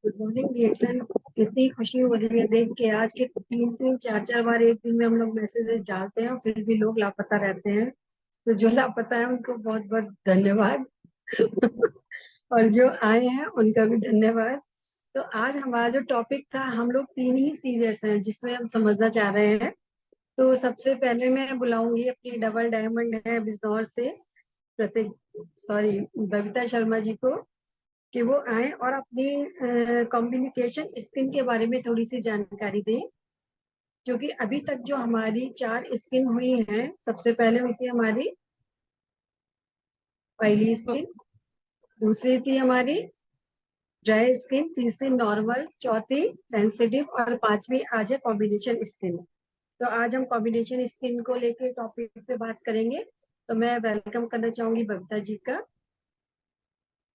Good morning reaction. इतनी खुशी हो रही है देख के आज के 3-3 4-4 बार एक दिन में हम लोग मैसेजेस डालते हैं और फिर भी लोग लापता रहते हैं। तो जो लापता है उनको बहुत बहुत धन्यवाद। और जो आए हैं उनका भी धन्यवाद। तो आज हमारा जो टॉपिक था, हम लोग तीन ही सीरियस हैं जिसमें हम समझना चाह रहे हैं। तो सबसे पहले मैं बुलाऊंगी अपनी डबल डायमंड है बिजनौर से, प्रतीक, सॉरी, बबीता शर्मा जी को, कि वो आए और अपनी कम्युनिकेशन स्किन के बारे में थोड़ी सी जानकारी दें। क्योंकि अभी तक जो हमारी 4 स्किन हुई हैं, सबसे पहले हुई थी हमारी ऑयली स्किन, दूसरी थी हमारी ड्राई स्किन, तीसरी नॉर्मल, चौथी सेंसिटिव और पांचवी आज है कॉम्बिनेशन स्किन। तो आज हम कॉम्बिनेशन स्किन को लेके टॉपिक पे बात करेंगे। तो मैं वेलकम करना चाहूंगी बबीता जी का।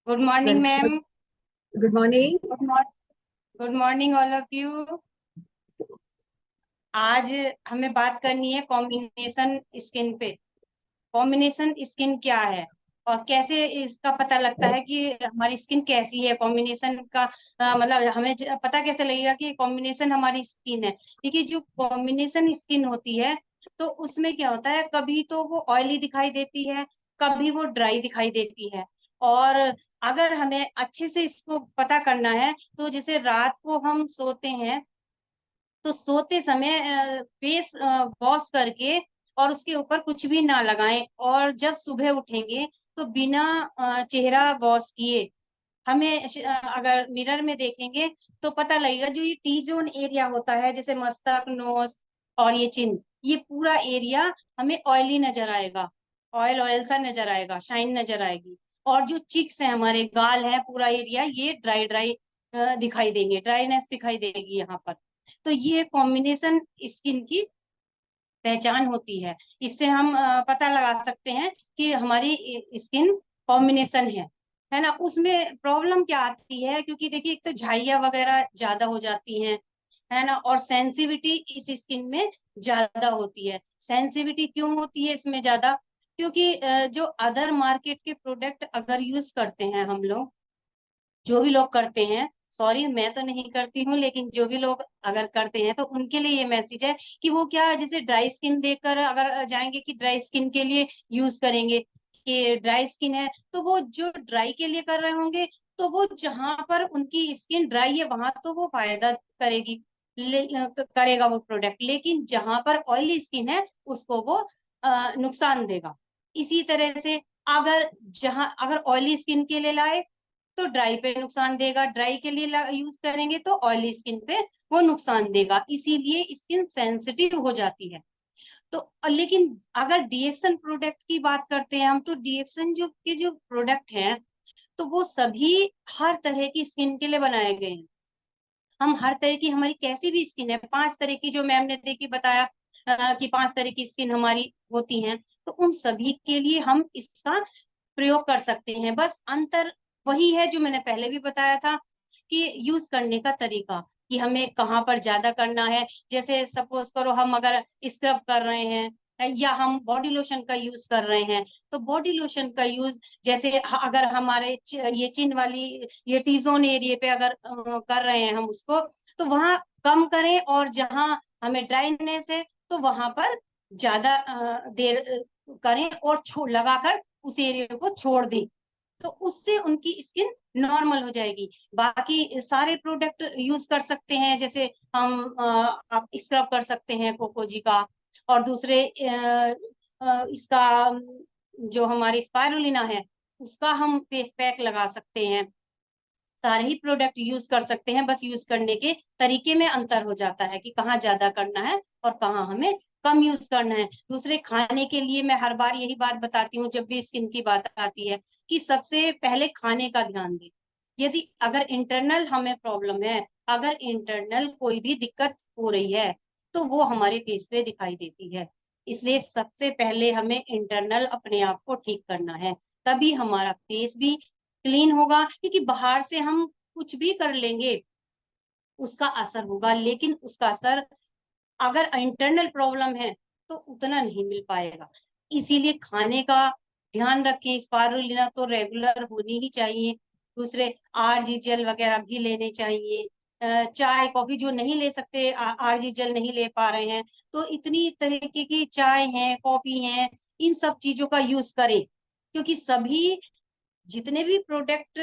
Good morning welcome. Ma'am. Good morning. Good morning all of you. आज हमें बात करनी है कॉम्बिनेशन स्किन पे। कॉम्बिनेशन स्किन क्या है और कैसे इसका पता लगता है कि हमारी स्किन कैसी है। कॉम्बिनेशन का मतलब हमें पता कैसे लगेगा कि कॉम्बिनेशन हमारी स्किन है। देखिए, जो कॉम्बिनेशन स्किन होती है तो उसमें क्या होता है, कभी तो वो ऑयली दिखाई देती है, कभी वो ड्राई दिखाई देती है। और अगर हमें अच्छे से इसको पता करना है तो जैसे रात को हम सोते हैं तो सोते समय फेस वॉश करके और उसके ऊपर कुछ भी ना लगाएं, और जब सुबह उठेंगे तो बिना चेहरा वॉश किए हमें अगर मिरर में देखेंगे तो पता लगेगा जो ये टी जोन एरिया होता है, जैसे मस्तक, नोज और ये चिन, ये पूरा एरिया हमें ऑयली नजर आएगा। ऑयल ऑयल सा नजर आएगा, शाइन नजर आएगी। और जो चिक्स हैं, हमारे गाल हैं, पूरा एरिया ये ड्राई ड्राई दिखाई देंगे, ड्राईनेस दिखाई देगी यहाँ पर। तो ये कॉम्बिनेशन स्किन की पहचान होती है। इससे हम पता लगा सकते हैं कि हमारी स्किन कॉम्बिनेशन है ना। उसमें प्रॉब्लम क्या आती है, क्योंकि देखिए एक तो झाइयाँ वगैरह ज्यादा हो जाती हैं, है ना, और सेंसिटिविटी इस स्किन में ज्यादा होती है। सेंसिटिविटी क्यों होती है इसमें ज्यादा? क्योंकि जो अदर मार्केट के प्रोडक्ट अगर यूज करते हैं हम लोग, जो भी लोग करते हैं, सॉरी मैं तो नहीं करती हूँ, लेकिन जो भी लोग अगर करते हैं तो उनके लिए ये मैसेज है कि वो क्या, जैसे ड्राई स्किन देखकर अगर जाएंगे कि ड्राई स्किन के लिए यूज करेंगे, कि ड्राई स्किन है तो वो जो ड्राई के लिए कर रहे होंगे, तो वो जहां पर उनकी स्किन ड्राई है वहां तो वो फायदा करेगी, करेगा वो प्रोडक्ट, लेकिन जहां पर ऑयली स्किन है उसको वो नुकसान देगा। इसी तरह से अगर जहां अगर ऑयली स्किन के लिए लाए तो ड्राई पे नुकसान देगा, ड्राई के लिए यूज करेंगे तो ऑयली स्किन पे वो नुकसान देगा, इसीलिए स्किन सेंसिटिव हो जाती है। तो लेकिन अगर डीएक्सन प्रोडक्ट की बात करते हैं हम, तो डीएक्सन जो प्रोडक्ट हैं तो वो सभी हर तरह की स्किन के लिए बनाए गए हैं। हम हर तरह की, हमारी कैसी भी स्किन है, 5 तरह की जो मैम ने देखी बताया कि 5 तरह की स्किन हमारी होती हैं, तो उन सभी के लिए हम इसका प्रयोग कर सकते हैं। बस अंतर वही है जो मैंने पहले भी बताया था, कि यूज करने का तरीका, कि हमें कहाँ पर ज्यादा करना है। जैसे सपोज करो हम अगर स्क्रब कर रहे हैं या हम बॉडी लोशन का यूज कर रहे हैं, तो बॉडी लोशन का यूज जैसे अगर हमारे ये चिन वाली, ये टी जोन एरिया पे अगर कर रहे हैं हम उसको, तो वहां कम करें, और जहां हमें ड्राइनेस है तो वहां पर ज्यादा देर करें और छोड़ लगाकर उस एरिया को छोड़ दें, तो उससे उनकी स्किन नॉर्मल हो जाएगी। बाकी सारे प्रोडक्ट यूज कर सकते हैं, जैसे हम आप स्क्रब कर सकते हैं कोकोजी का, और दूसरे इसका जो हमारी स्पाइरुलिना है उसका हम फेस पैक लगा सकते हैं। सारे ही प्रोडक्ट यूज कर सकते हैं, बस यूज करने के तरीके में अंतर हो जाता है कि कहाँ ज्यादा करना है और कहाँ हमें कम यूज करना है। दूसरे खाने के लिए मैं हर बार यही बात बताती हूँ जब भी स्किन की बात आती है, कि सबसे पहले खाने का ध्यान दें। यदि अगर इंटरनल हमें प्रॉब्लम है, अगर इंटरनल कोई भी दिक्कत हो रही है, तो वो हमारे फेस पे दिखाई देती है। इसलिए सबसे पहले हमें इंटरनल अपने आप को ठीक करना है, तभी हमारा फेस भी क्लीन होगा। क्योंकि बाहर से हम कुछ भी कर लेंगे उसका असर होगा, लेकिन उसका असर अगर इंटरनल प्रॉब्लम है तो उतना नहीं मिल पाएगा। इसीलिए खाने का ध्यान रखें। स्पारुलिना तो रेगुलर होनी ही चाहिए, दूसरे आरजी जेल वगैरह भी लेने चाहिए। चाय कॉफी जो नहीं ले सकते, आरजी जेल नहीं ले पा रहे हैं, तो इतनी तरीके की चाय है, कॉफी है, इन सब चीजों का यूज करें, क्योंकि सभी जितने भी प्रोडक्ट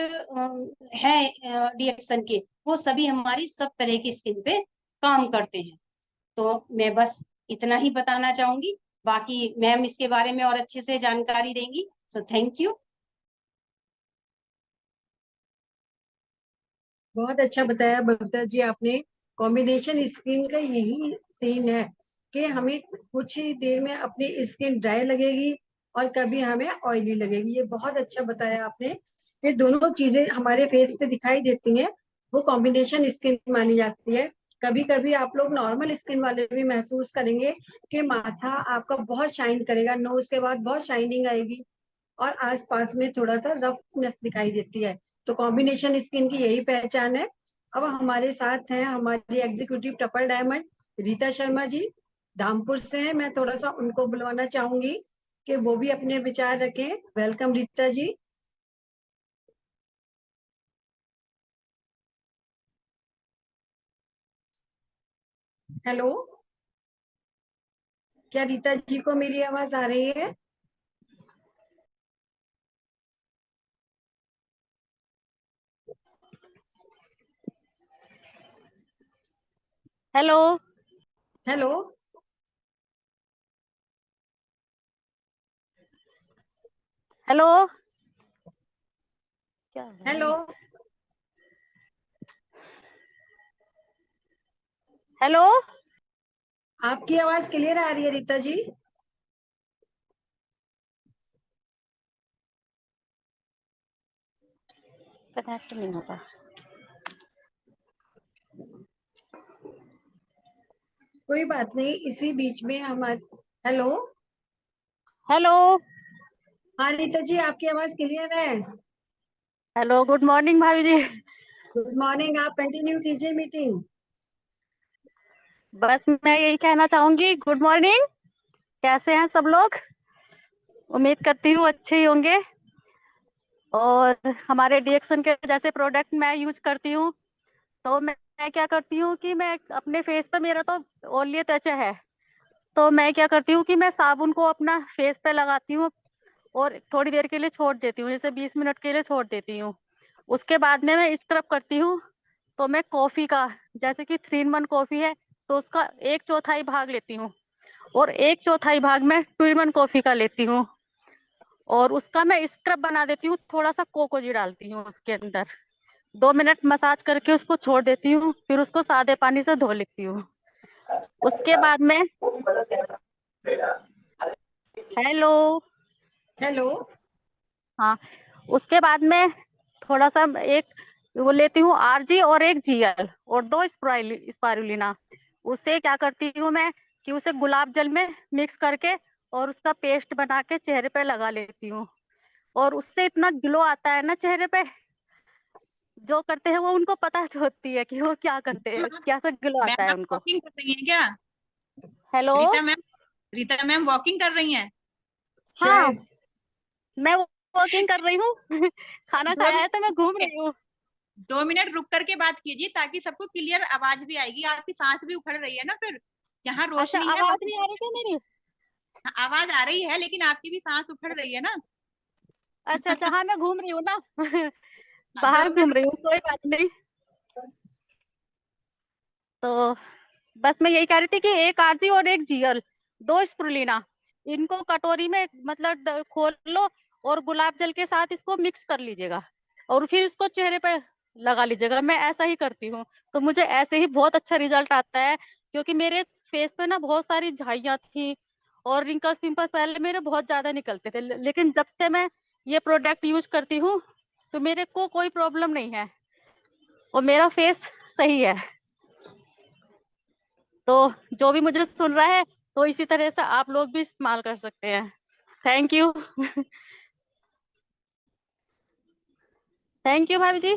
हैं डीएक्सन के, वो सभी हमारी सब तरह की स्किन पे काम करते हैं। तो मैं बस इतना ही बताना चाहूंगी, बाकी मैम इसके बारे में और अच्छे से जानकारी देंगी। So thank you. बहुत अच्छा बताया बबीता जी आपने। कॉम्बिनेशन स्किन का यही सीन है कि हमें कुछ ही देर में अपनी स्किन ड्राई लगेगी और कभी हमें ऑयली लगेगी। ये बहुत अच्छा बताया आपने। ये दोनों चीजें हमारे फेस पे दिखाई देती हैं, वो कॉम्बिनेशन स्किन मानी जाती है। कभी कभी आप लोग नॉर्मल स्किन वाले भी महसूस करेंगे कि माथा आपका बहुत शाइन करेगा, नोज के बाद बहुत शाइनिंग आएगी और आसपास में थोड़ा सा रफनेस दिखाई देती है। तो कॉम्बिनेशन स्किन की यही पहचान है। अब हमारे साथ हैं हमारी executive triple diamond Rita Sharma ji, Dhampur से हैं। मैं थोड़ा सा उनको बुलवाना चाहूंगी कि वो भी अपने विचार रखें। वेलकम रीता जी। हेलो, क्या रीता जी को मेरी आवाज आ रही है? हेलो। हेलो। हेलो। क्या है? हेलो। हेलो। आपकी आवाज क्लियर आ रही है रीता जी? कनेक्ट नहीं होगा। कोई बात नहीं, इसी बीच में हमारे। हेलो। हेलो। हाँ रीता जी, आपकी आवाज क्लियर है। हेलो, गुड मॉर्निंग भाभी जी। Good morning. आप कंटिन्यू कीजिए मीटिंग। बस मैं यही कहना चाहूंगी, गुड मॉर्निंग। कैसे हैं सब लोग? उम्मीद करती हूँ अच्छे ही होंगे। और हमारे डीएक्सन के जैसे प्रोडक्ट मैं यूज करती हूँ, तो मैं क्या करती हूँ कि मैं अपने फेस पे, मेरा तो ऑयली त्वचा है, तो मैं क्या करती हूँ कि मैं साबुन को अपना फेस पे लगाती हूँ और थोड़ी देर के लिए छोड़ देती हूँ, जैसे 20 मिनट के लिए छोड़ देती हूँ। उसके बाद में मैं स्क्रब करती हूँ। तो मैं कॉफी का, जैसे कि 3-in-1 कॉफी है, तो उसका 1/4 भाग लेती हूँ और 1/4 भाग मैं 2-in-1 कॉफी का लेती हूँ। और उसका मैं स्क्रब बना देती हूँ, थोड़ा सा कोकोजी डालती हूँ उसके अंदर। 2 मिनट मसाज करके उसको छोड़ देती हूँ, फिर उसको सादे पानी से धो लेती हूँ। उसके बाद में, हेलो, हेलो। हाँ, उसके बाद में थोड़ा सा एक वो लेती हूँ आरजी और एक जीएल और 2 स्पारुलिना। उससे क्या करती हूँ मैं कि उसे गुलाब जल में मिक्स करके और उसका पेस्ट बना के चेहरे पे लगा लेती हूँ। और उससे इतना ग्लो आता है ना चेहरे पे, जो करते हैं वो उनको पता होती है कि वो क्या करते हैं, कैसा ग्लो आता मैम है आप उनको। वॉकिंग कर रही हैं क्या? Hello. Rita ma'am, Rita ma'am walking कर रही हैं? हाँ, शायद। मैं वॉकिंग कर रही हूँ। खाना दो खाया है तो मैं घूम मिनट रही हूँ। 2 मिनट रुक करके बात कीजिए, ताकि सबको क्लियर आवाज भी आएगी। आपकी सांस भी उखड़ रही है ना, फिर जहाँ अच्छा, रोशनी है आवाज वहां। नहीं आ रही क्या मेरी? आवाज आ रही है, लेकिन आपकी भी सांस उखड़ रही है ना। अच्छा अच्छा, हाँ मैं घूम रही हूँ ना। हाँ, दो बाहर घूम मिनट रही हूँ, कोई बात नहीं। तो बस मैं यही कह रही थी कि एक आरजी और एक जीएल, 2 स्प्रुलिना, इनको कटोरी में मतलब खोल लो और गुलाब जल के साथ इसको मिक्स कर लीजिएगा और फिर इसको चेहरे पे लगा लीजिएगा। मैं ऐसा ही करती हूँ, तो मुझे ऐसे ही बहुत अच्छा रिजल्ट आता है। क्योंकि मेरे फेस पे ना बहुत सारी झाइयाँ थी और रिंकल्स पिंपल्स पहले मेरे बहुत ज्यादा निकलते थे, लेकिन जब से मैं ये प्रोडक्ट यूज करती हूँ तो मेरे को कोई प्रॉब्लम नहीं है और मेरा फेस सही है। तो जो भी मुझे सुन रहा है, तो इसी तरह से आप लोग भी इस्तेमाल कर सकते हैं। Thank you. थैंक यू भाभी जी।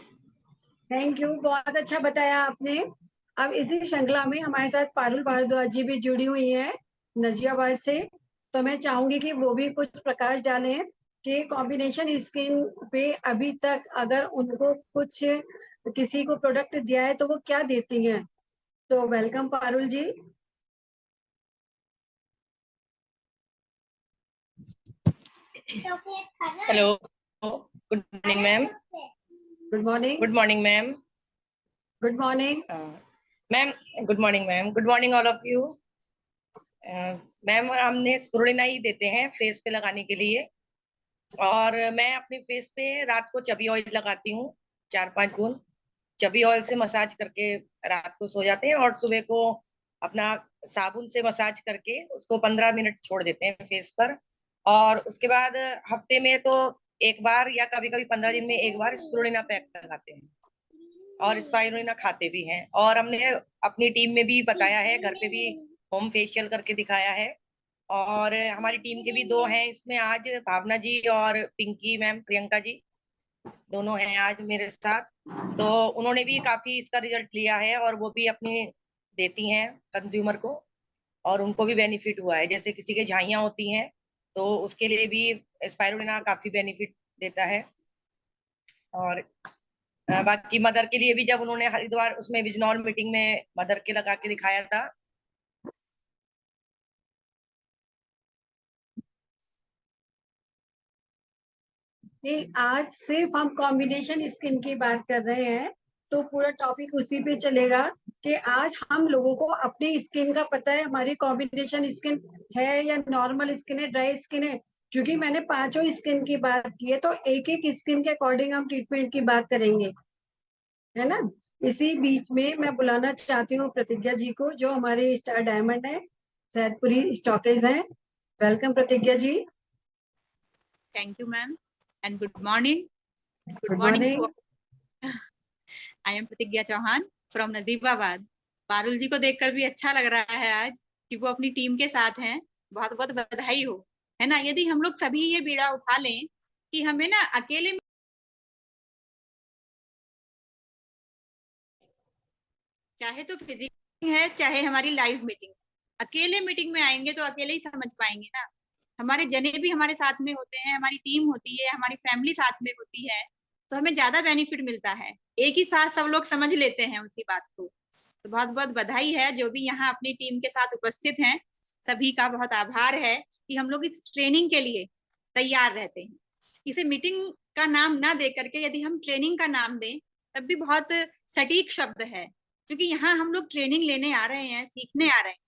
थैंक यू, बहुत अच्छा बताया आपने। अब इसी श्रृंखला में हमारे साथ पारुल भारद्वाज जी भी जुड़ी हुई हैं नजियाबाद से। तो मैं चाहूंगी कि वो भी कुछ प्रकाश डालें। कि कॉम्बिनेशन स्किन पे अभी तक अगर उनको कुछ किसी को प्रोडक्ट दिया है तो वो क्या देती हैं। तो welcome Parul ji. Hello, good morning ma'am. Good morning. Good morning ma'am. Good morning ma'am, good morning ma'am. Good morning all of you. Ma'am, हमने स्पिरुलिना ही देते हैं फेस पे लगाने के लिए, और मैं अपने फेस पे रात को चबी ऑयल लगाती हूँ, 4-5 बूंद चबी ऑयल से मसाज करके रात को सो जाते हैं, और सुबह को अपना साबुन से मसाज करके उसको 15 मिनट छोड़ देते हैं फेस पर। और उसके बाद हफ्ते में तो एक बार या कभी कभी 15 दिन में एक बार स्पिरुलिना पैक लगाते हैं, और स्पाइरुलिना खाते भी हैं। और हमने अपनी टीम में भी बताया है, घर पे भी होम फेशियल करके दिखाया है। और हमारी टीम के भी 2 हैं इसमें आज, भावना जी और पिंकी मैम, प्रियंका जी दोनों हैं आज मेरे साथ। तो उन्होंने भी काफी इसका रिजल्ट लिया है, और वो भी अपनी देती हैं कंज्यूमर को, और उनको भी बेनिफिट हुआ है। जैसे किसी के झाइयां होती हैं तो उसके लिए भी स्पाइरुलिना काफी बेनिफिट देता है। और बाकी मदर के लिए भी जब उन्होंने हरिद्वार उसमें विजनॉल मीटिंग में मदर के लगा के दिखाया था। कि आज सिर्फ हम कॉम्बिनेशन स्किन की बात कर रहे हैं, तो पूरा टॉपिक उसी पे चलेगा कि आज हम लोगों को अपनी स्किन का पता है हमारी कॉम्बिनेशन स्किन है या नॉर्मल स्किन है, ड्राई स्किन है। क्योंकि मैंने 5 स्किन की बात की है, तो एक एक स्किन के अकॉर्डिंग हम ट्रीटमेंट की बात करेंगे, है ना। इसी बीच में मैं बुलाना चाहती हूँ प्रतिज्ञा जी को, जो हमारे स्टार डायमंड है, सैदपुरी स्टॉकेज हैं। Welcome Pratigya ji. Thank you ma'am and good morning. Good morning morning. To I am Pratigya Chauhan from Najibabad. Parul ji को देखकर भी अच्छा लग रहा है आज कि वो अपनी टीम के साथ हैं। बहुत बहुत बधाई हो, है ना। यदि हम लोग सभी ये बीड़ा उठा लें कि हमें ना अकेले, चाहे तो फिजिकल है चाहे हमारी लाइव मीटिंग, अकेले मीटिंग में आएंगे तो अकेले ही समझ पाएंगे ना। हमारे जने भी हमारे साथ में होते हैं, हमारी टीम होती है, हमारी फैमिली साथ में होती है, तो हमें ज्यादा बेनिफिट मिलता है। एक ही साथ सब लोग समझ लेते हैं उसी बात को। तो बहुत बहुत बधाई है जो भी यहाँ अपनी टीम के साथ उपस्थित हैं, सभी का बहुत आभार है कि हम लोग इस ट्रेनिंग के लिए तैयार रहते हैं। इसे मीटिंग का नाम ना दे करके यदि हम ट्रेनिंग का नाम दें तब भी बहुत सटीक शब्द है, क्योंकि यहाँ हम लोग ट्रेनिंग लेने आ रहे हैं, सीखने आ रहे हैं,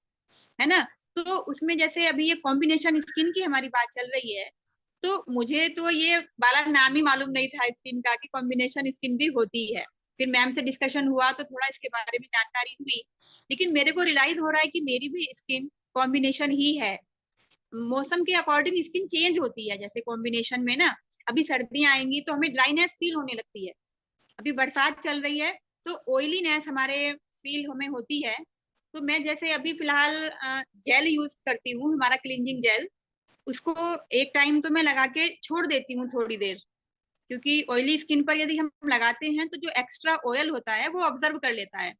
है ना। तो उसमें जैसे अभी ये कॉम्बिनेशन स्किन की हमारी बात चल रही है, तो मुझे तो ये वाला नाम ही मालूम नहीं था स्किन का कि कॉम्बिनेशन स्किन भी होती है। फिर मैम से डिस्कशन हुआ तो थोड़ा इसके बारे में जानकारी हुई, लेकिन मेरे को रियलाइज हो रहा है कि मेरी भी स्किन कॉम्बिनेशन ही है। मौसम के अकॉर्डिंग स्किन चेंज होती है। जैसे कॉम्बिनेशन में ना, अभी सर्दियां आएंगी तो हमें ड्राइनेस फील होने लगती है, अभी बरसात चल रही है तो ऑयलीनेस हमारे फील हमें होती है। तो मैं जैसे अभी फिलहाल जेल यूज करती हूँ, हमारा क्लींजिंग जेल, उसको एक टाइम तो मैं लगा के छोड़ देती हूँ थोड़ी देर, क्योंकि ऑयली स्किन पर यदि हम लगाते हैं तो जो एक्स्ट्रा ऑयल होता है वो ऑब्जर्व कर लेता है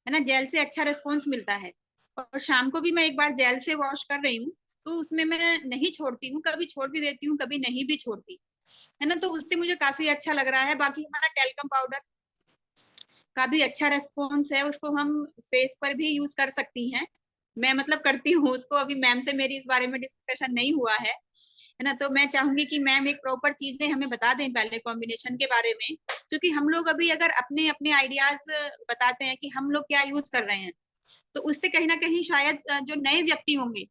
ना। जेल से अच्छा रिस्पॉन्स मिलता है। और शाम को भी मैं एक बार जेल से वॉश कर रही हूँ, तो उसमें मैं नहीं छोड़ती हूँ, कभी छोड़ भी देती हूँ, कभी नहीं भी छोड़ती, है ना। तो उससे मुझे काफी अच्छा लग रहा है। बाकी हमारा टेल्कम पाउडर का भी अच्छा रेस्पॉन्स है, उसको हम फेस पर भी यूज कर सकती हैं। मैं मतलब करती हूँ उसको, अभी मैम से मेरी इस बारे में डिस्कशन नहीं हुआ है ना। तो मैं चाहूंगी कि मैम एक प्रॉपर चीजें हमें बता दें पहले कॉम्बिनेशन के बारे में, क्योंकि हम लोग अभी अगर अपने अपने आइडियाज बताते हैं कि हम लोग क्या यूज कर रहे हैं, तो उससे कहीं ना कहीं शायद जो नए व्यक्ति होंगे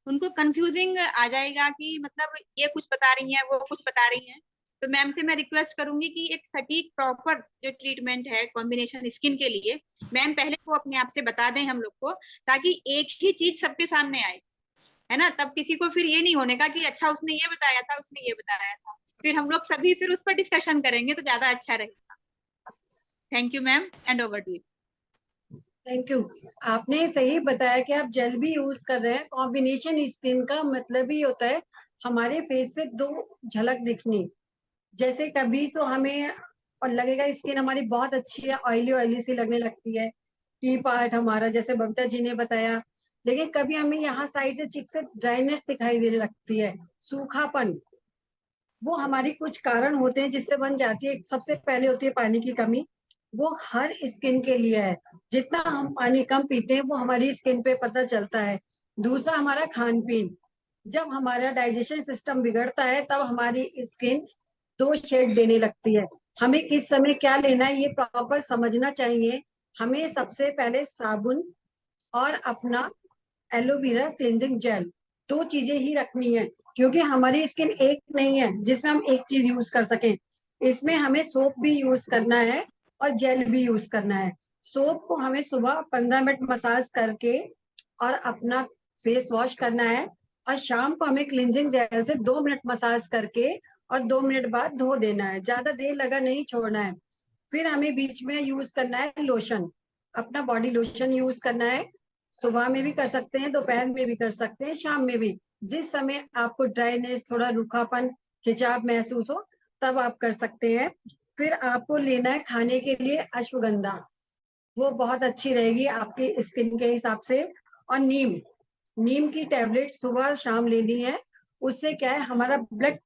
उनको कंफ्यूजिंग आ जाएगा कि मतलब ये कुछ बता रही हैं, वो कुछ बता रही हैं। तो मैम से मैं रिक्वेस्ट करूंगी कि एक सटीक प्रॉपर जो ट्रीटमेंट है कॉम्बिनेशन स्किन के लिए, मैम पहले वो अपने आप से बता दें हम लोग को, ताकि एक ही चीज सबके सामने आए, है ना। तब किसी को फिर ये नहीं होने का कि अच्छा उसने ये बताया था, उसने ये बताया था, फिर हम लोग सभी फिर उस पर डिस्कशन करेंगे तो ज्यादा अच्छा रहेगा। Thank you ma'am and over to you. Thank you. आपने सही बताया कि आप जेल भी यूज कर रहे हैं। कॉम्बिनेशन स्किन का मतलब ही होता है हमारे फेस से 2 झलक दिखनी। जैसे कभी तो हमें और लगेगा स्किन हमारी बहुत अच्छी है, ऑयली ऑयली सी लगने लगती है, टी पार्ट हमारा, जैसे बबीता जी ने बताया। लेकिन कभी हमें यहाँ साइड से चिक से ड्राइनेस दिखाई देने लगती है, सूखापन। वो हमारी कुछ कारण होते हैं जिससे बन जाती है। सबसे पहले होती है पानी की कमी, वो हर स्किन के लिए है। जितना हम पानी कम पीते हैं वो हमारी स्किन पे पता चलता है। दूसरा हमारा खान पीन, जब हमारा डाइजेशन सिस्टम बिगड़ता है तब हमारी स्किन दो शेड देने लगती है। हमें किस समय क्या लेना है ये प्रॉपर समझना चाहिए। हमें सबसे पहले साबुन और अपना एलोवेरा क्लिनजिंग जेल, दो चीजें ही रखनी है, क्योंकि हमारी स्किन एक नहीं है जिसमें हम एक चीज यूज कर सकें। इसमें हमें सोप भी यूज करना है और जेल भी यूज करना है। सोप को हमें सुबह 15 मिनट मसाज करके और अपना फेस वॉश करना है, और शाम को हमें क्लिनजिंग जेल से 2 मिनट मसाज करके और 2 मिनट बाद धो देना है। ज्यादा देर लगा नहीं छोड़ना है। फिर हमें बीच में यूज करना है लोशन, अपना बॉडी लोशन यूज करना है। सुबह में भी कर सकते हैं, दोपहर में भी कर सकते हैं, शाम में भी। जिस समय आपको ड्राइनेस, थोड़ा रूखापन, खिंचाव महसूस हो तब आप कर सकते हैं। फिर आपको लेना है खाने के लिए अश्वगंधा, वो बहुत अच्छी रहेगी आपकी स्किन के हिसाब से। और नीम, नीम की टैबलेट सुबह शाम लेनी है। उससे क्या है, हमारा ब्लड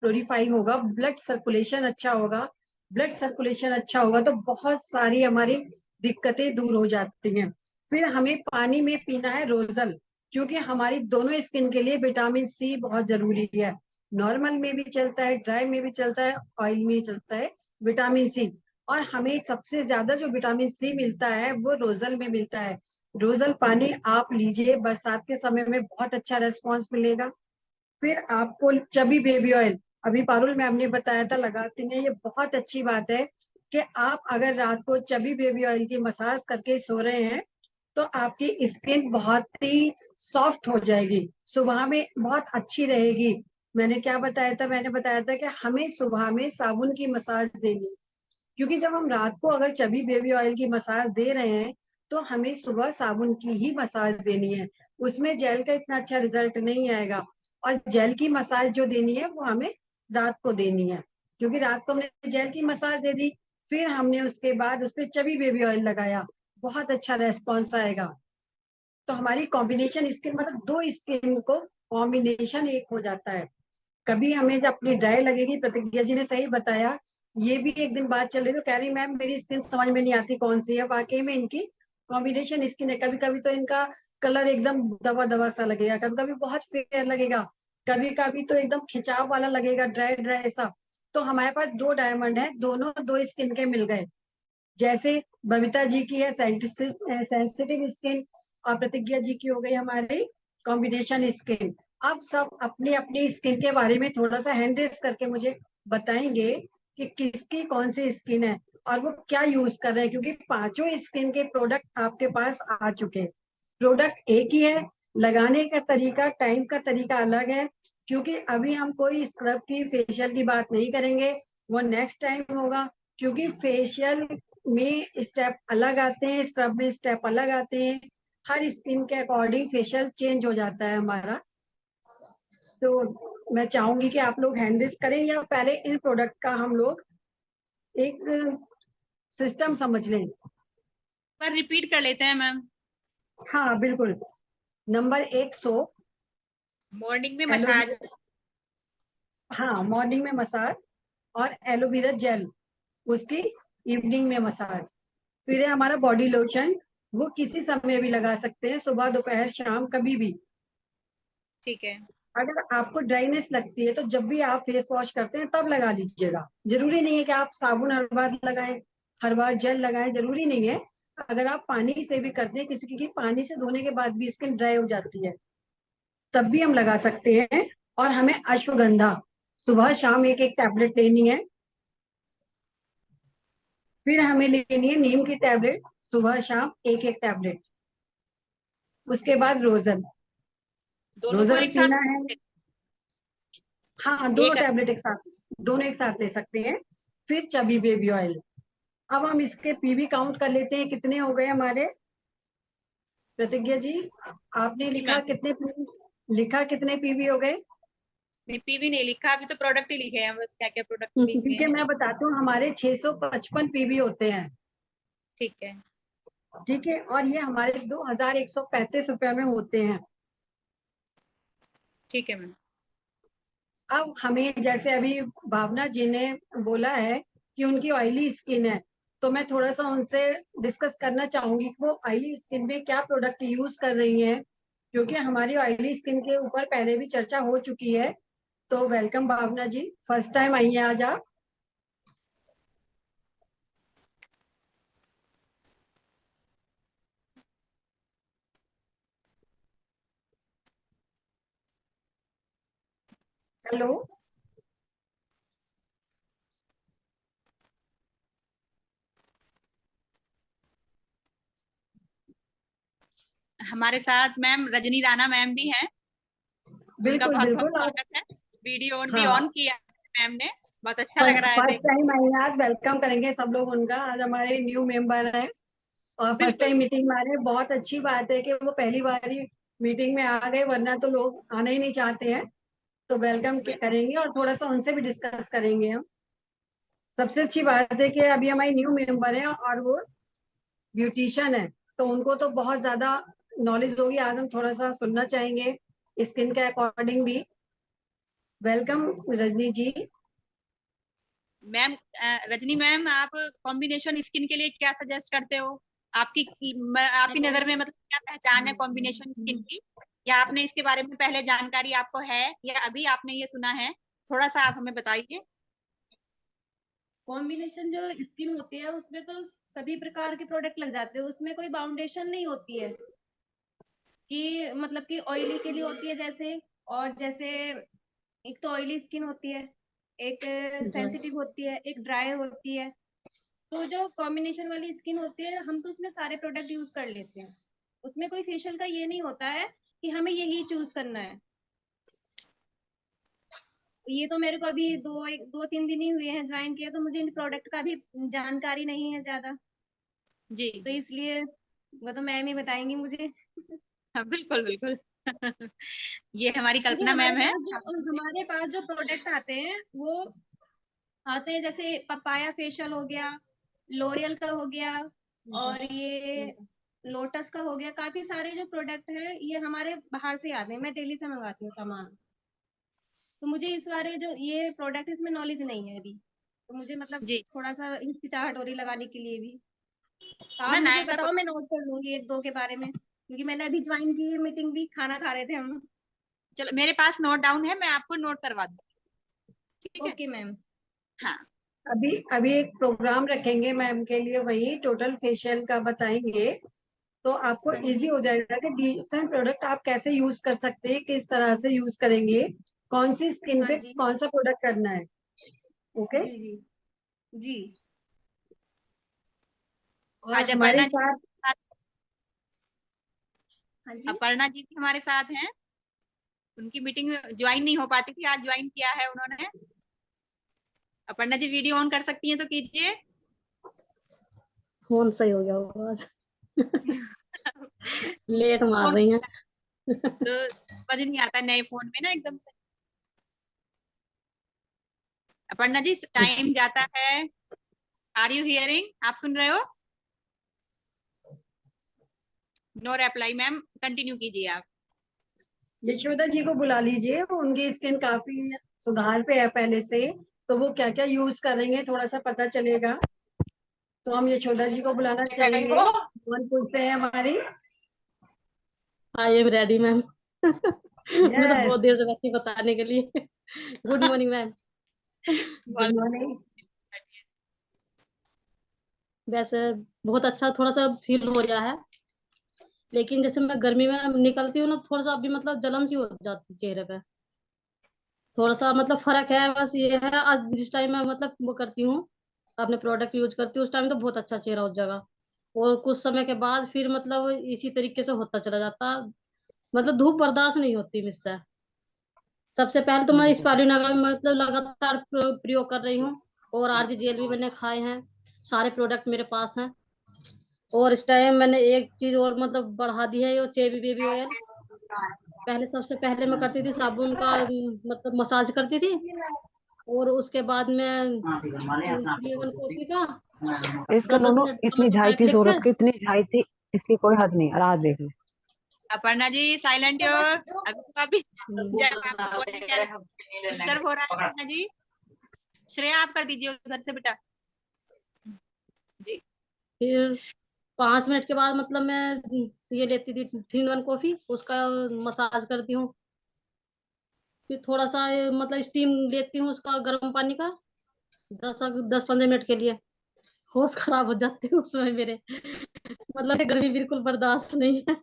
प्योरीफाई होगा, ब्लड सर्कुलेशन अच्छा होगा। ब्लड सर्कुलेशन अच्छा होगा तो बहुत सारी हमारी दिक्कतें दूर हो जाती हैं। फिर हमें पानी में पीना है रोजल, क्योंकि हमारी दोनों स्किन के लिए विटामिन सी बहुत जरूरी है। नॉर्मल में भी चलता है, ड्राई में भी चलता है, ऑयल में भी चलता है विटामिन सी। और हमें सबसे ज्यादा जो विटामिन सी मिलता है वो रोजल में मिलता है। रोजल पानी आप लीजिए, बरसात के समय में बहुत अच्छा रेस्पॉन्स मिलेगा। फिर आपको चबी बेबी ऑयल, अभी पारुल मैम ने बताया था लगाती हैं, ये बहुत अच्छी बात है कि आप अगर रात को चबी बेबी ऑयल की मसाज करके सो रहे हैं तो आपकी स्किन बहुत ही सॉफ्ट हो जाएगी, सुबह में बहुत अच्छी रहेगी। मैंने क्या बताया था, मैंने बताया था कि हमें सुबह में साबुन की मसाज देनी है, क्योंकि जब हम रात को अगर चबी बेबी ऑयल की मसाज दे रहे हैं तो हमें सुबह साबुन की ही मसाज देनी है। उसमें जेल का इतना अच्छा रिजल्ट नहीं आएगा। और जेल की मसाज जो देनी है वो हमें रात को देनी है, क्योंकि रात को हमने जेल की मसाज दे दी, फिर हमने उसके बाद उस पर चबी बेबी ऑयल लगाया, बहुत अच्छा रेस्पॉन्स आएगा। तो हमारी कॉम्बिनेशन स्किन, मतलब दो स्किन को कॉम्बिनेशन एक हो जाता है। कभी हमें जब अपनी ड्राई लगेगी, प्रतिज्ञा जी ने सही बताया, ये भी एक दिन बात चल रही तो कह रही मैम मेरी स्किन समझ में नहीं आती कौन सी है। वाकई में इनकी कॉम्बिनेशन स्किन है। कभी कभी तो इनका कलर एकदम दवा दवा सा लगेगा, कभी कभी बहुत फेयर लगेगा, कभी कभी तो एकदम खिंचाव वाला लगेगा, ड्राई ड्राई ऐसा। तो हमारे पास दो डायमंड है, दोनों दो स्किन के मिल गए। जैसे बबीता जी की है सेंसिटिव स्किन, और प्रतिज्ञा जी की हो गई हमारी कॉम्बिनेशन स्किन। अब सब अपनी अपनी स्किन के बारे में थोड़ा सा हैंड रेस करके मुझे बताएंगे कि किसकी कौन सी स्किन है और वो क्या यूज कर रहे हैं, क्योंकि पांचों स्किन के प्रोडक्ट आपके पास आ चुके हैं। प्रोडक्ट एक ही है, लगाने का तरीका, टाइम का तरीका अलग है। क्योंकि अभी हम कोई स्क्रब की, फेशियल की बात नहीं करेंगे, वो नेक्स्ट टाइम होगा। क्योंकि फेशियल में स्टेप अलग आते हैं, स्क्रब में स्टेप अलग आते हैं। हर स्किन के अकॉर्डिंग फेशियल चेंज हो जाता है हमारा। तो मैं चाहूंगी कि आप लोग हैंडल्स करें, या पहले इन प्रोडक्ट का हम लोग एक सिस्टम समझ लें। पर रिपीट कर लेते हैं मैम। हाँ बिल्कुल। नंबर 1 सोप, मॉर्निंग में एलोवेरा, मसाज। हाँ मॉर्निंग में मसाज, और एलोवेरा जेल उसकी इवनिंग में मसाज। फिर है हमारा बॉडी लोशन, वो किसी समय भी लगा सकते हैं, सुबह दोपहर शाम कभी भी। ठीक है। अगर आपको ड्राइनेस लगती है तो जब भी आप फेस वॉश करते हैं तब लगा लीजिएगा। जरूरी नहीं है कि आप साबुन हर बार लगाएं, हर बार जेल लगाएं, जरूरी नहीं है। अगर आप पानी से भी करते हैं, किसी की पानी से धोने के बाद भी स्किन ड्राई हो जाती है, तब भी हम लगा सकते हैं। और हमें अश्वगंधा सुबह शाम एक एक टैबलेट लेनी है। फिर हमें लेनी है नीम की टैबलेट, सुबह शाम एक एक टैबलेट। उसके बाद रोजल, दोनों को रोजल एक पीना साथ। है। हाँ दोनों एक। टैबलेट एक साथ, दोनों एक साथ ले सकते हैं। फिर चबी बेबी ऑयल। अब हम इसके पीवी काउंट कर लेते हैं, कितने हो गए हमारे। प्रतिज्ञा जी आपने जी लिखा मैम। कितने पीवी, लिखा कितने पीवी हो गए। नहीं, पीवी नहीं लिखा, अभी तो प्रोडक्ट ही लिखे हैं बस, क्या क्या प्रोडक्ट लिखे ठीक है, हैं। मैं बताती हूँ, हमारे 655 पीवी होते हैं। ठीक है। ठीक है, और ये हमारे 2135 रुपए में होते हैं। ठीक है मैम। अब हमें जैसे अभी भावना जी ने बोला है कि उनकी ऑयली स्किन है, तो मैं थोड़ा सा उनसे डिस्कस करना चाहूंगी कि वो ऑयली स्किन में क्या प्रोडक्ट यूज कर रही हैं, क्योंकि हमारी ऑयली स्किन के ऊपर पहले भी चर्चा हो चुकी है। तो welcome Bhavana ji, first time आई हैं आज आप। हेलो। हमारे साथ मैम रजनी राणा मैम भी हैं, उनका बिल्कुल बहुत बहुत बिल्कुल आप। स्वागत है। वीडियो भी हाँ, ऑन किया है मैम ने, बहुत अच्छा लग रहा है फर्स्ट देख। टाइम आई हैं आज, वेलकम करेंगे सब लोग उनका। आज हमारे न्यू मेंबर हैं और फर्स्ट बिल्कुल टाइम मीटिंग में आ रहे हैं। बहुत अच्छी बात है कि वो पहली बार ही मीटिंग में आ गए, वरना तो लोग आना ही नहीं चाहते हैं। तो वेलकम बिल्कुल। करेंगे और थोड़ा सा उनसे भी डिस्कस करेंगे हम। सबसे अच्छी बात है कि अभी हमारी न्यू मेंबर है और वो ब्यूटिशियन है, तो उनको तो बहुत ज्यादा नॉलेज होगी। आज हम थोड़ा सा सुनना चाहेंगे स्किन के अकॉर्डिंग भी। वेलकम रजनी जी। मैम रजनी मैम, आप कॉम्बिनेशन स्किन के लिए क्या सजेस्ट करते हो? आपकी आपकी नजर में मतलब क्या पहचान है कॉम्बिनेशन स्किन की, या आपने इसके बारे में पहले जानकारी आपको है, या अभी आपने ये सुना है? थोड़ा सा आप हमें बताइए। कॉम्बिनेशन जो स्किन होती है उसमें तो सभी प्रकार के प्रोडक्ट लग जाते हैं, उसमें कोई बाउंडेशन नहीं होती है कि मतलब कि ऑयली के लिए होती है जैसे, और जैसे एक तो ऑयली स्किन होती है, एक सेंसिटिव होती है, एक ड्राई होती है। तो जो कॉम्बिनेशन वाली स्किन होती है हम तो उसमें सारे प्रोडक्ट यूज कर लेते हैं, उसमें कोई फेशियल का ये नहीं होता है कि हमें यही चूज करना है। ये तो मेरे को अभी 2-3 दिन ही हुए हैं ज्वाइन किया, तो मुझे इन प्रोडक्ट का भी जानकारी नहीं है ज्यादा, जी तो जी। इसलिए वो तो मैम ही बताएंगी मुझे। हाँ, बिल्कुल बिल्कुल। ये हमारी क्योंकि कल्पना मैम है। हमारे पास जो प्रोडक्ट आते हैं वो आते हैं जैसे पपाया फेशियल हो गया, लोरियल का हो गया, और ये लोटस का हो गया। काफी सारे जो प्रोडक्ट हैं ये हमारे बाहर से आते हैं, मैं दिल्ली से मंगाती हूँ सामान। तो मुझे इस बारे जो ये प्रोडक्ट इसमें नॉलेज नहीं है अभी, तो मुझे मतलब जी। थोड़ा सा हिचकिचाहट हो रही लगाने के लिए भी। तो ना आप ना, मुझे ऐसा बताओ, मैं नोट कर लूंगी एक दो के बारे में, क्योंकि मैंने अभी ज्वाइन की है मीटिंग भी, खाना खा रहे थे हम। चलो मेरे पास नोट डाउन है, मैं आपको नोट करवा दूँ। ठीक है। Okay ma'am. हाँ। अभी अभी एक प्रोग्राम रखेंगे मैम के लिए, वही टोटल फेशियल का बताएंगे, तो आपको इजी हो जाएगा कि डिफरेंट प्रोडक्ट आप कैसे यूज कर सकते हैं, किस तरह से यूज करेंगे, कौन सी स्किन हाँ पे जी। कौन सा प्रोडक्ट करना है। ओके। जी जी। जी। और आज हमारे अपर्णा जी साथ साथ, हाँ जी। अपर्णा जी भी हमारे साथ हैं। उनकी मीटिंग ज्वाइन नहीं हो पाती थी, आज ज्वाइन किया है उन्होंने। अपर्णा जी वीडियो ऑन कर सकती हैं तो कीजिए। फोन सही हो गया होगा आज। लेट मार फोन रही हैं। तो समझ नहीं आता नए फोन में ना एकदम से। अपर्णा जी टाइम जाता है। Are you hearing? आप सुन रहे हो? नो रिप्लाई मैम, कंटिन्यू कीजिए आप। यशोदा जी को बुला लीजिए, उनकी स्किन काफी सुधार पे है पहले से, तो वो क्या क्या यूज करेंगे थोड़ा सा पता चलेगा। तो हम यशोदा जी को बुलाना चाहेंगे। कौन पूछते हैं हमारी? I am ready ma'am. मैं तो यस, बहुत देर से बैठी बताने के लिए। Good morning ma'am. Good morning. वैसे बहुत अच्छा थोड़ा सा फील हो रहा है, लेकिन जैसे मैं गर्मी में निकलती हूँ ना, थोड़ा सा अभी मतलब जलन सी हो जाती है चेहरे पे। थोड़ा सा मतलब फर्क है, बस ये है। आज जिस टाइम मैं मतलब वो करती हूँ, अपने प्रोडक्ट यूज करती हूँ, उस टाइम तो बहुत अच्छा चेहरा हो जाएगा। और कुछ समय के बाद फिर मतलब इसी तरीके से होता चला जाता, मतलब धूप बर्दाश्त नहीं होती मुझसे। सबसे पहले तो मैं स्पारुलिना का मतलब लगातार प्रयोग कर रही हूँ, और आरजी जेल भी मैंने खाए हैं। सारे प्रोडक्ट मेरे पास हैं। और इस टाइम मैंने एक चीज और मतलब बढ़ा दी है, ये चेवी बेबी ऑयल। पहले सबसे पहले मैं करती थी साबुन का मतलब मसाज करती थी, और उसके बाद में 3-1 कॉफी का इसका 10-10 दोनों मिनट का इतनी मतलब झाई गैप थी, लिख सूरत कर। की इतनी झाई थी, इसकी कोई हद नहीं। रात देख लो। Aparna ji silent your. अभी तो अभी जब आपको बोलने की आदत डिस्टर्ब हो रहा है अपर्णा जी। श्रेया आप कर दीजिए उधर से बेटा जी। फिर 5 मिनट के बाद मतलब मैं ये लेती थी 3 in 1 कॉफी, उसका मसाज करती हूँ। फिर थोड़ा सा मतलब स्टीम लेती हूँ उसका, गर्म पानी का, 10-15 मिनट के लिए। होश खराब हो जाते हैं उसमें मेरे, मतलब गर्मी बिल्कुल बर्दाश्त नहीं है।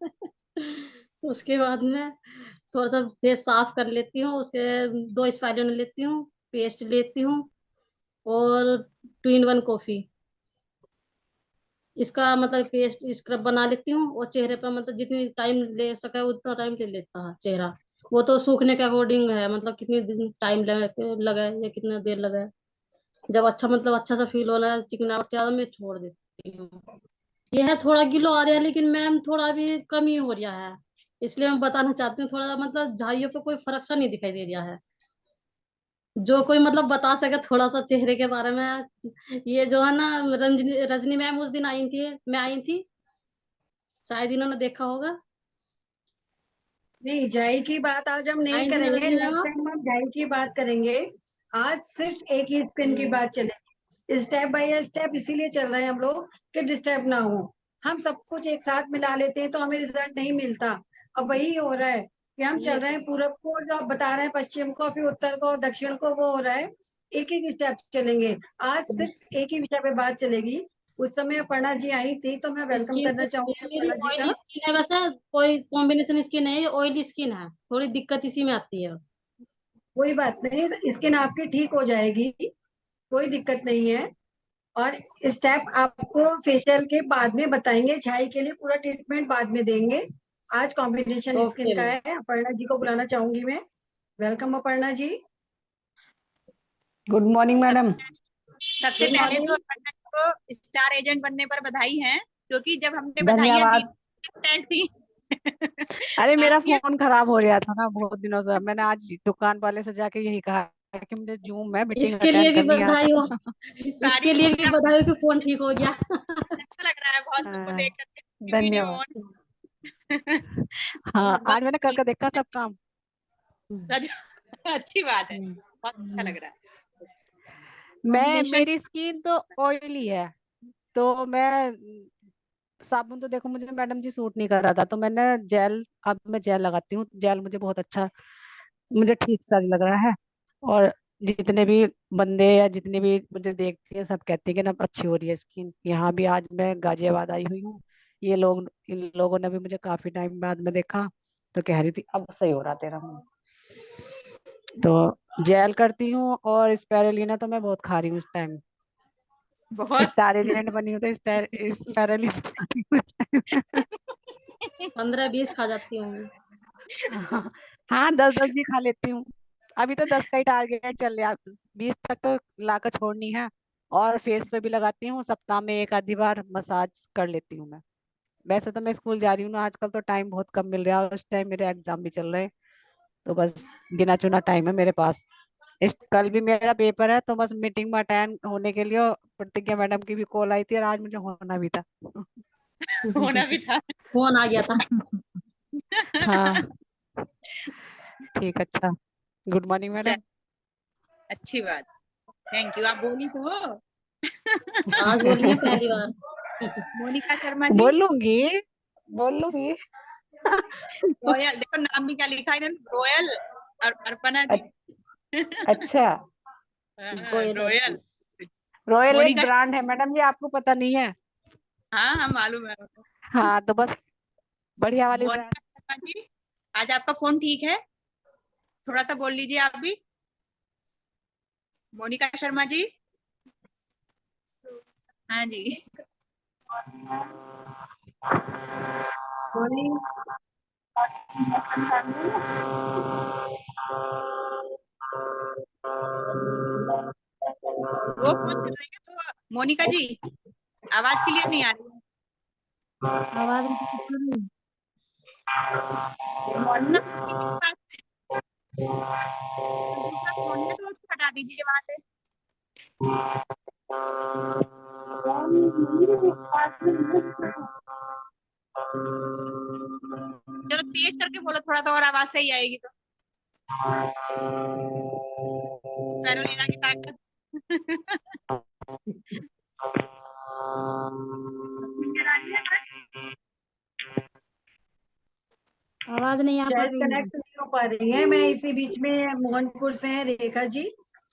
उसके बाद में थोड़ा सा फेस साफ कर लेती हूँ, उसके 2 स्पाइरल लेती हूँ, पेस्ट लेती हूँ, और 2 in 1 कॉफी, इसका मतलब पेस्ट स्क्रब बना लेती हूँ। और चेहरे पर मतलब जितनी टाइम ले सके उतना टाइम ले लेता है चेहरा। वो तो सूखने के अकॉर्डिंग है, मतलब कितनी दिन टाइम लगा है या कितना देर लगा है। जब अच्छा मतलब अच्छा सा फील हो रहा है, चिकनाहट ज्यादा, मैं छोड़ देती हूँ। ये है थोड़ा गिलो आ रहा है, लेकिन मैम थोड़ा भी कम ही हो रहा है, इसलिए मैं बताना चाहती हूँ। थोड़ा मतलब झाइयों पे कोई फर्क सा नहीं दिखाई दे रहा है। जो कोई मतलब बता सके थोड़ा सा चेहरे के बारे में। ये जो है ना, रंजनी रजनी मैम उस दिन आई थी, मैं आई थी, शायद इन्होंने देखा होगा। नहीं, जाई की बात आज हम नहीं आई थी ना करेंगे, रजनी मैम नेक्स्ट आप? टाइम हम जाई की बात करेंगे। आज सिर्फ एक ही स्पिन की बात चलेगी, स्टेप बाय स्टेप, इसीलिए चल रहे हैं हम लोग कि डिस्टर्ब ना हो। हम सब कुछ एक साथ मिला लेते हैं तो हमें रिजल्ट नहीं मिलता। अब वही हो रहा है कि हम ये चल रहे हैं पूरब को, जो आप बता रहे हैं पश्चिम को, फिर उत्तर को, दक्षिण को, वो हो रहा है। एक एक स्टेप चलेंगे। आज सिर्फ एक ही विषय पे बात चलेगी। उस समय अपर्णा जी आई थी तो मैं वेलकम स्किन करना चाहूंगी मेरी अपर्णा जी का। ऑयली स्किन है वैसे, कोई कॉम्बिनेशन स्किन है, ऑयली स्किन है, थोड़ी दिक्कत इसी में आती है बस। कोई बात नहीं, स्किन आपकी ठीक हो जाएगी, कोई दिक्कत नहीं है। और स्टेप आपको फेशियल के बाद में बताएंगे, छाई के लिए पूरा ट्रीटमेंट बाद में देंगे। आज कॉम्बिनेशन स्किन ओके का मैम। है। अपर्णा जी को बुलाना चाहूंगी मैं। Welcome Aparna ji. Good morning सब मैडम। सबसे गुड पहले तो मॉर्निंग। अपर्णा जी को स्टार एजेंट बनने पर बधाई है, क्योंकि जब हमने बधाइयां दी धन्यवाद। टेंट थी। अरे मेरा ये फोन खराब हो रहा था ना बहुत दिनों से, मैंने आज दुकान वाले से जाके यही कहा कि मुझे जूम में मीटिंग इसके लिए अटेंड भी करनी है आज। बधाई हो, इसके तारीफ लिए हो भी गया। बधाई हो कि फोन ठीक हो गया। अच्छा लग रहा है बहुत सबको हाँ, देख करके वीडियो धन्यवाद। ऑन। हाँ, बहुत बहुत आज मैंने करके देखा सब काम। अच्छी बात है, हम्म, बहुत अच्छा हम्म। लग रहा है। मैं कॉम्बिनेशन मेरी स्किन तो ऑयली है, तो मैं साबुन तो देखो मुझे मैडम जी सूट नहीं कर रहा था, तो मैंने जेल, अब मैं जेल लगाती हूँ। जेल मुझे बहुत अच्छा, मुझे ठीक सा लग रहा है। और जितने भी बंदे या जितने भी मुझे देखते हैं सब कहते हैं कि ना अच्छी हो रही है स्किन। यहाँ भी आज मैं गाजियाबाद आई हुई हूँ, ये लोग, इन लोगों ने भी मुझे काफी टाइम बाद में देखा, तो कह रही थी अब सही हो रहा तेरा मुंह। तो जेल करती हूँ, और स्पेरुलिना तो मैं बहुत खा रही हूँ इस टाइम। बहुत। स्टार एजेंट बनी हूँ तो स्पेरुलिना खाती हूँ इस टाइम। 15-20 खा जाती होंगी। हाँ, हाँ, 10-10 भी खा लेती हूँ। अभी तो 10 का ही टारगेट चल रहा है, 20 तक तो लाकर छोड़नी है। और फेस पे भी लगाती हूँ, सप्ताह में एक आधी बार मसाज कर लेती हूँ मैं। वैसे तो मैं स्कूल जा रही हूँ ना आजकल, तो टाइम बहुत कम मिल रहा है, और उस टाइम मेरे एग्जाम भी चल रहे हैं, तो बस गिना चुना टाइम है मेरे पास। कल भी मेरा पेपर है, तो बस मीटिंग में अटेंड होने के लिए प्रतिज्ञा मैडम की भी कॉल आई थी, और आज मुझे होना भी था। होना भी था। फोन आ गया था। हाँ, ठीक, अच्छा। गुड मॉर्निंग चल, मैडम। अच्छी बात, थैंक यू। आप बोली तो। आज बोल रही है पहली बार। मोनिका शर्मा जी, बोलूंगी, बोलूंगी। रॉयल, देखो नाम भी क्या लिखा है इन्होंने, रॉयल और अर्पणा जी। अच्छा, हाँ, कोई रॉयल। रॉयल एक मोनिका ब्रांड है मैडम जी, आपको पता नहीं है? हाँ हाँ मालूम है। हाँ, तो बस बढ़िया वाली ब्रांड। मोनिका शर्मा जी, आज आपका फोन ठीक है? थोड़ा सा बोल लीजिए आप भी। मोनिका शर्मा जी, हाँ जी। मॉर्निंग। वो फोन चल रही है तो मोनिका जी आवाज क्लियर नहीं आ रही है। आवाज नहीं। मोनिका जी के पास दूसरा फोन है तो उसको हटा दीजिए वहां से। चलो तेज करके बोलो थोड़ा सा, और आवाज सही आएगी तो। स्पाइरुलिना की ताकत। आवाज नहीं आ पा शायद रही है। कनेक्ट नहीं हो पा रही है। मैं इसी बीच में मोहनपुर से हैं रेखा जी,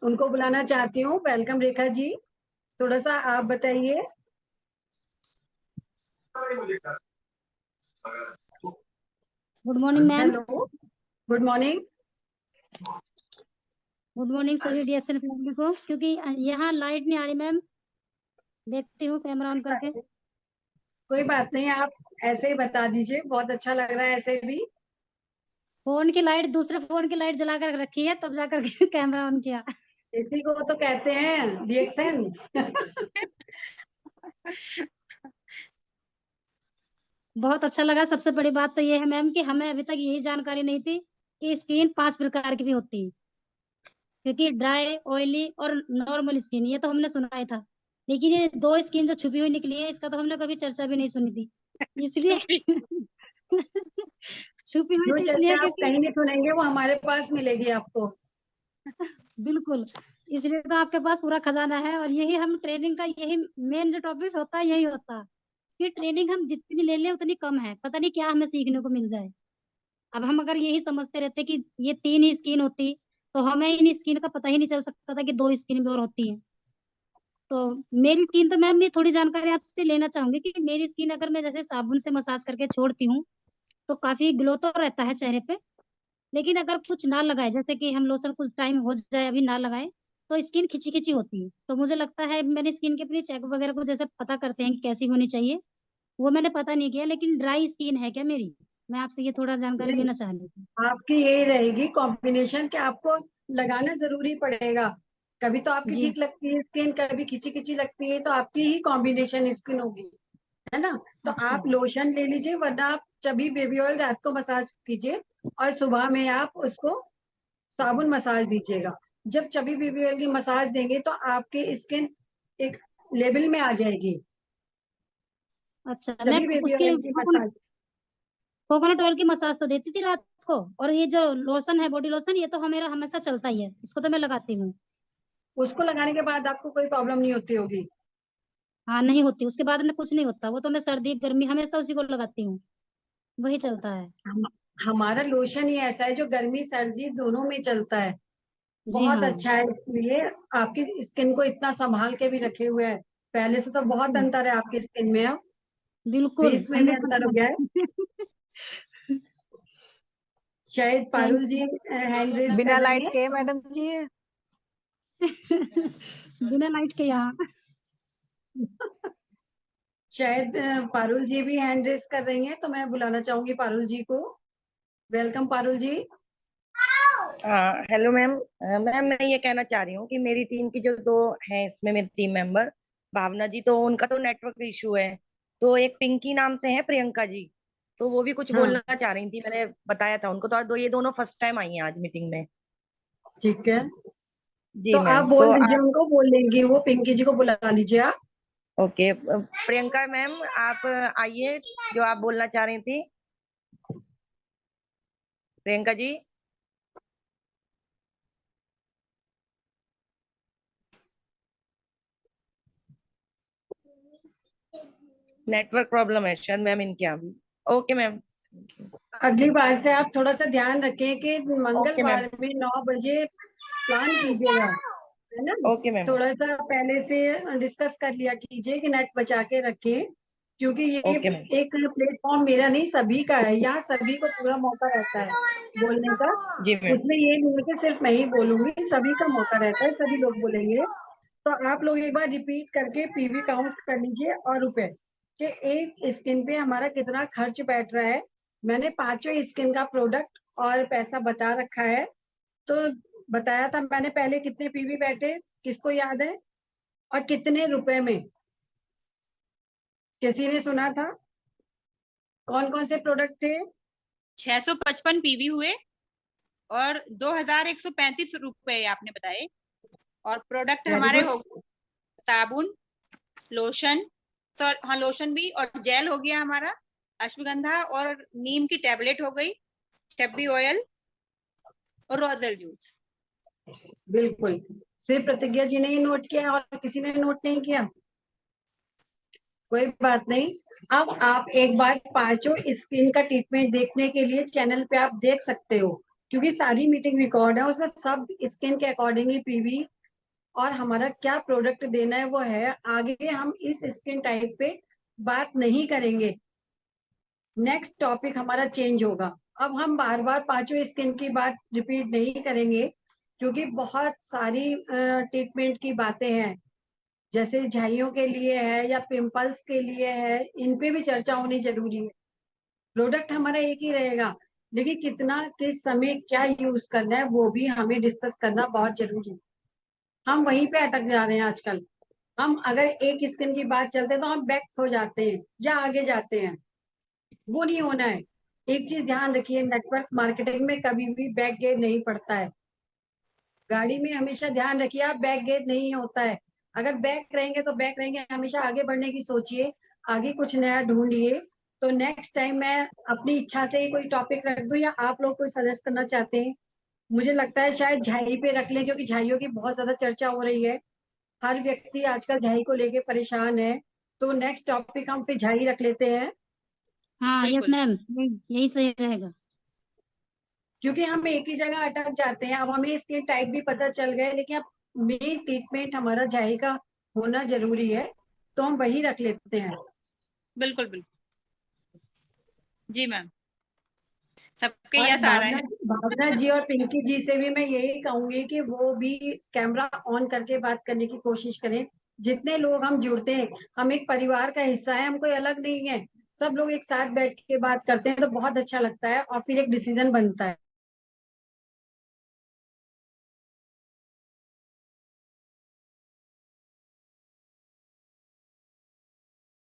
उनको बुलाना चाहती हूँ। वेलकम रेखा जी, थोड़ा सा आप बताइए। Good morning ma'am. Hello, good morning. Good morning सभी डीएक्शन फैमिली को। क्योंकि यहाँ लाइट नहीं आ रही मैम, देखती हूँ कैमरा ऑन करके। कोई बात नहीं, आप ऐसे ही बता दीजिए, बहुत अच्छा लग रहा है ऐसे भी। फोन की लाइट, दूसरे फोन की लाइट जला कर रखी है, तब जाकर के कैमरा ऑन किया। इसी को तो कहते हैं रिएक्शन। बहुत अच्छा लगा। सबसे बड़ी बात तो ये है मैम कि हमें अभी तक यही जानकारी नहीं थी कि स्किन 5 प्रकार की भी होती है। क्योंकि ड्राई, ऑयली और नॉर्मल स्किन ये तो हमने सुना ही था, लेकिन ये 2 स्किन जो छुपी हुई निकली है, इसका तो हमने कभी चर्चा भी नहीं सुनी थी। इसलिए छुपी हुई जो थी इसलिए चर्चा आप क्योंकि कहीं नहीं सुनेंगे वो हमारे पास मिलेगी आपको। बिल्कुल, इसलिए तो आपके पास पूरा खजाना है। और यही हम ट्रेनिंग का, यही मेन जो टॉपिक होता है, यही होता है कि ट्रेनिंग हम जितनी ले लें उतनी कम है। पता नहीं क्या हमें सीखने को मिल जाए। अब हम अगर यही समझते रहते कि ये 3 ही स्किन होती, तो हमें इन स्किन का पता ही नहीं चल सकता था कि 2 स्किन भी और होती है। तो मेरी स्किन तो मैम, मैं थोड़ी जानकारी आपसे लेना चाहूंगी कि मेरी स्किन अगर मैं जैसे साबुन से मसाज करके छोड़ती हूँ तो काफी ग्लो तो रहता है चेहरे पे। लेकिन अगर कुछ ना लगाए, जैसे कि हम लोशन कुछ टाइम हो जाए अभी ना लगाए, तो स्किन खिंची खिंची होती है। तो मुझे लगता है मैंने स्किन के अपनी चेक वगैरह को जैसे पता करते हैं कि कैसी होनी चाहिए, वो मैंने पता नहीं किया। लेकिन ड्राई स्किन है क्या मेरी? मैं आपसे ये थोड़ा जानकारी नहीं, लेना चाह रही थी। आपकी यही रहेगी कॉम्बिनेशन कि आपको लगाना जरूरी पड़ेगा। कभी तो आपकी जी ठीक लगती है स्किन, कभी खिंची खिंची लगती है, तो आपकी ही कॉम्बिनेशन स्किन होगी, है ना। तो अच्छा आप लोशन ले लीजिए, वरना आप चबी बेबी ऑयल रात को मसाज कीजिए और सुबह में आप उसको साबुन मसाज दीजिएगा। जब चबी बेबी ऑयल की मसाज देंगे तो आपकी स्किन एक लेवल में आ जाएगी। अच्छा। मैं चबी बेबी उसकी ऑयल की मसाज, कोकोनट ऑयल की मसाज तो देती थी रात को। और ये जो लोशन है, बॉडी लोशन, ये तो हमेरा हमेशा चलता ही है, इसको तो मैं लगाती हूँ। उसको लगाने के बाद आपको कोई प्रॉब्लम नहीं होती होगी। हाँ, नहीं होती, उसके बाद में कुछ नहीं होता। वो तो मैं सर्दी गर्मी हमेशा उसी को लगाती हूँ, वही चलता है। हम, हमारा लोशन ही ऐसा है जो गर्मी सर्दी दोनों में चलता है। जी बहुत हाँ। अच्छा है, इसलिए आपकी स्किन को इतना संभाल के भी रखे हुए है। पहले से तो बहुत बिल्कुल अंतर है आपकी स्किन में, अब बिल्कुल फेस में भी अंतर हो गया है। 100%। शायद थैंक पारुल जी हैंड रेज बिना कर रही लाइट हैं। के मैडम जी। बिना लाइट के यहाँ। शायद पारुल जी भी हैंड रेज कर रही हैं, तो मैं बुलाना चाहूंगी पारुल जी को। वेलकम पारुल जी। हाँ, हेलो मैम। मैम, मैं ये कहना चाह रही हूँ कि मेरी टीम की जो 2 हैं इसमें मेरी टीम मेंबर, भावना जी, तो उनका तो नेटवर्क इशू है। तो एक पिंकी नाम से है प्रियंका जी, तो वो भी कुछ हाँ, बोलना चाह रही थी। मैंने बताया था उनको, तो आज ये दोनों फर्स्ट टाइम आई हैं आज मीटिंग में। ठीक है। जी तो आप मैम, तो बोल दीजिए आप उनको, बोल लेंगी वो, पिंकी जी को बुला लीजिए आप। ओके। प्रियंका मैम, आप आइए, जो आप बोलना चाह रही थी। प्रियंका जी। नेटवर्क प्रॉब्लम है शायद मैम इनके यहाँ। Okay ma'am. अगली बार से आप थोड़ा सा ध्यान रखें कि ओके मैम। मंगलवार में 9 बजे प्लान कीजिएगा, है ना। Okay ma'am. थोड़ा सा पहले से डिस्कस कर लिया कीजिए कि नेट बचा के रखें, क्योंकि ये ओके मैम। एक प्लेटफॉर्म मेरा नहीं सभी का है। यहाँ सभी को पूरा मौका रहता है बोलने का। जी मैम। उसमें ये नहीं है कि सिर्फ मैं ही बोलूंगी, सभी का मौका रहता है, सभी लोग बोलेंगे। तो आप लोग एक बार रिपीट करके पीवी काउंट कर लीजिए और रुपए कि एक स्किन पे हमारा कितना खर्च बैठ रहा है। मैंने 5 स्किन का प्रोडक्ट और पैसा बता रखा है। तो बताया था मैंने पहले कितने पीवी बैठे, किसको याद है, और कितने रुपए में, किसी ने सुना था? कौन कौन से प्रोडक्ट थे? 655 पीवी हुए और 2135 रुपए आपने बताए। और प्रोडक्ट वेरी हमारे गुड। हो साबुन, लोशन, सर हाँ लोशन भी, और जेल हो गया हमारा, अश्वगंधा और नीम की टैबलेट हो गई, चब्बी ऑयल, और रोजल जूस। बिल्कुल, सिर्फ प्रतिज्ञा जी ने ही नोट किया और किसी ने नोट नहीं किया, कोई बात नहीं। अब आप एक बार पांचों स्किन का ट्रीटमेंट देखने के लिए चैनल पे आप देख सकते हो, क्योंकि सारी मीटिंग रिकॉर्ड है, उसमें सब स्किन के अकॉर्डिंग ही पीवी और हमारा क्या प्रोडक्ट देना है वो है। आगे हम इस स्किन टाइप पे बात नहीं करेंगे, नेक्स्ट टॉपिक हमारा चेंज होगा। अब हम बार बार पांचों स्किन की बात रिपीट नहीं करेंगे, क्योंकि बहुत सारी ट्रीटमेंट की बातें हैं, जैसे झाइयों के लिए है या पिंपल्स के लिए है, इन पे भी चर्चा होनी जरूरी है। प्रोडक्ट हमारा एक ही रहेगा, लेकिन कितना किस समय क्या यूज करना है वो भी हमें डिस्कस करना बहुत जरूरी है। हम वहीं पे अटक जा रहे हैं आजकल। हम अगर एक स्किन की बात चलते हैं तो हम बैक हो जाते हैं या आगे जाते हैं, वो नहीं होना है। एक चीज ध्यान रखिए, नेटवर्क मार्केटिंग में कभी भी बैक गेट नहीं पड़ता है। गाड़ी में हमेशा ध्यान रखिए आप, बैक गेट नहीं होता है। अगर बैक रहेंगे तो बैक रहेंगे, हमेशा आगे बढ़ने की सोचिए, आगे कुछ नया ढूंढिए। तो नेक्स्ट टाइम मैं अपनी इच्छा से ही कोई टॉपिक रख दूं या आप लोग कोई सजेस्ट करना चाहते हैं, मुझे लगता है शायद झाई पे रख लें, क्योंकि झाइयों की बहुत ज्यादा चर्चा हो रही है, हर व्यक्ति आजकल झाई को लेके परेशान है। तो नेक्स्ट टॉपिक हम फिर झाई रख लेते हैं, हाँ यस बिल्कुल। मैम, यही सही रहेगा। क्योंकि हम एक ही जगह अटक जाते हैं। अब हमें इसके टाइप भी पता चल गए, लेकिन अब मेन ट्रीटमेंट हमारा झाई का होना जरूरी है, तो हम वही रख लेते हैं। बिल्कुल बिल्कुल जी मैम, सबके और यस आ रहा भावना है। भावना जी और पिंकी जी से भी मैं यही कहूंगी कि वो भी कैमरा ऑन करके बात करने की कोशिश करें। जितने लोग हम जुड़ते हैं, हम एक परिवार का हिस्सा है, हम कोई अलग नहीं है, सब लोग एक साथ बैठ के बात करते हैं तो बहुत अच्छा लगता है और फिर एक डिसीजन बनता है।